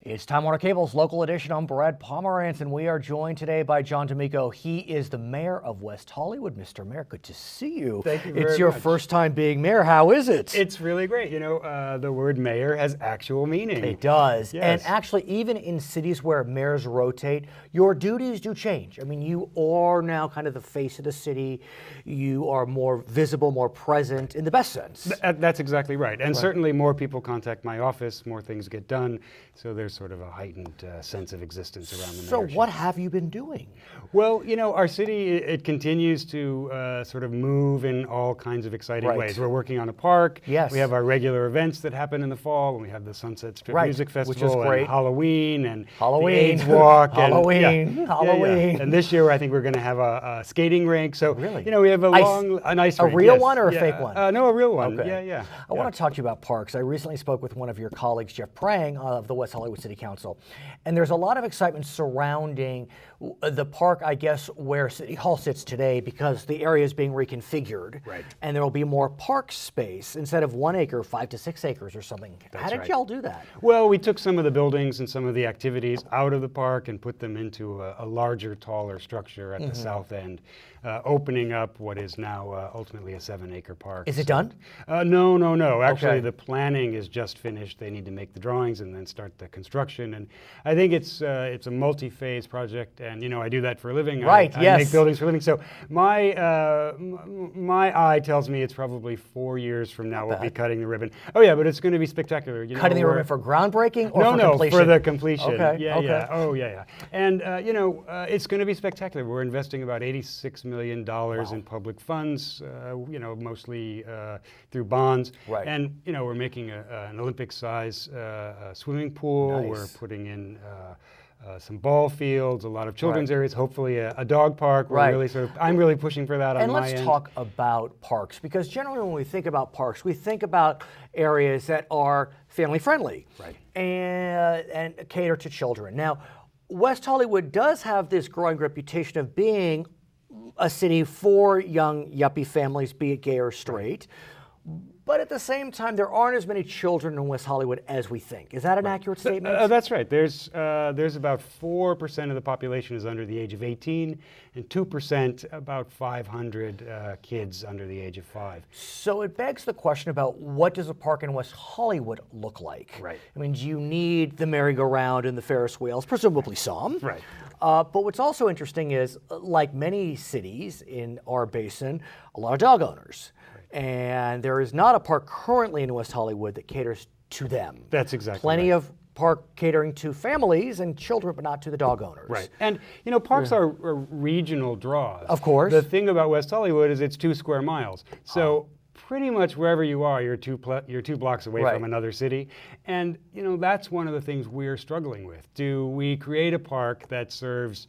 It's Time Warner Cable's local edition. I'm Brad Pomerance, and we are joined today by John D'Amico. He is the mayor of West Hollywood. Mr. Mayor, good to see you. Thank you very much. It's your first time being mayor. How is it? It's really great. You know, the word mayor has actual meaning. It does. Yes. And actually, even in cities where mayors rotate, your duties do change. I mean, you are now kind of the face of the city. You are more visible, more present in the best sense. That's exactly right. And certainly more people contact my office, more things get done. So there's sort of a heightened sense of existence around the mayorship. So what have you been doing? Well, you know, our city, it continues to sort of move in all kinds of exciting ways. We're working on a park. Yes. We have our regular events that happen in the fall. When we have the Sunset Strip Music Festival, which is great. And Halloween, and Halloween. the AIDS Walk. Halloween. And, Halloween. And this year, I think we're going to have a skating rink. So, really? You know, we have an ice rink. A real one or a fake one? No, a real one. Okay. Yeah. I want to talk to you about parks. I recently spoke with one of your colleagues, Jeff Prang, of the West Hollywood City Council. And there's a lot of excitement surrounding the park, I guess, where City Hall sits today, because the area is being reconfigured. Right. And there will be more park space instead of 1 acre, 5 to 6 acres or something. How did y'all do that? Well, we took some of the buildings and some of the activities out of the park and put them into a larger, taller structure at the south end, opening up what is now ultimately a 7-acre park. Is it done? No. Actually, Okay. the planning is just finished. They need to make the drawings and then start the construction. And I think it's a multi-phase project. And you know, I do that for a living. Right. I make buildings for a living. So my eye tells me it's probably 4 years from now we'll be cutting the ribbon. Oh yeah, but it's going to be spectacular. You Cutting the ribbon for groundbreaking or for completion? For the completion. Okay. Yeah. Oh yeah. And you know, it's going to be spectacular. We're investing about $86 million in public funds. You know, mostly through bonds. Right. And you know, we're making an Olympic-size swimming pool. Nice. We're putting in some ball fields, a lot of children's areas, hopefully a dog park. We're really I'm really pushing for that on my end. And let's talk about parks, because generally when we think about parks, we think about areas that are family friendly and cater to children. Now, West Hollywood does have this growing reputation of being a city for young yuppie families, be it gay or straight. But at the same time, there aren't as many children in West Hollywood as we think. Is that an accurate statement? That's right. There's about 4% of the population is under the age of 18, and 2%, about 500 kids under the age of 5. So it begs the question about, what does a park in West Hollywood look like? Right. I mean, do you need the merry-go-round and the Ferris wheels? Presumably some. Right. But what's also interesting is, like many cities in our basin, a lot of dog owners. And there is not a park currently in West Hollywood that caters to them. That's exactly Plenty of park catering to families and children, but not to the dog owners. Right. And, you know, parks are regional draws. Of course. The thing about West Hollywood is it's 2 square miles. So pretty much wherever you are, you're 2 blocks away from another city. And, you know, that's one of the things we're struggling with. Do we create a park that serves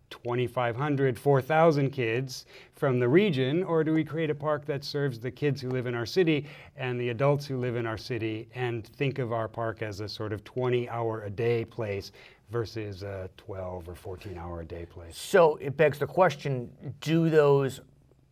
2,500, 4,000 kids from the region, or do we create a park that serves the kids who live in our city and the adults who live in our city, and think of our park as a sort of 20-hour-a-day place versus a 12 or 14-hour-a-day place? So it begs the question, do those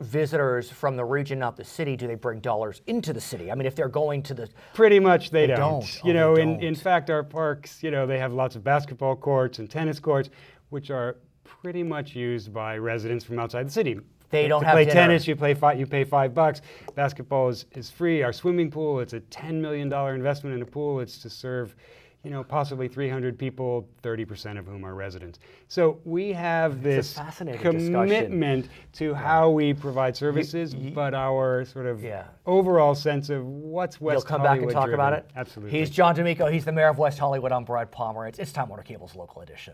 visitors from the region, not the city, do they bring dollars into the city? I mean, if they're going to the... Pretty much they don't. Oh, you know, they don't. In fact, our parks, you know, they have lots of basketball courts and tennis courts, which are pretty much used by residents from outside the city. They don't to have play dinner. tennis, you pay $5. Basketball is free. Our swimming pool, it's a $10 million investment in a pool. It's to serve, you know, possibly 300 people, 30% of whom are residents. So we have this commitment to how we provide services, but our sort of overall sense of what's West Hollywood. You'll come back and talk about it? Absolutely. He's John D'Amico. He's the mayor of West Hollywood. I'm Brad Pomerance. It's Time Warner Cable's local edition.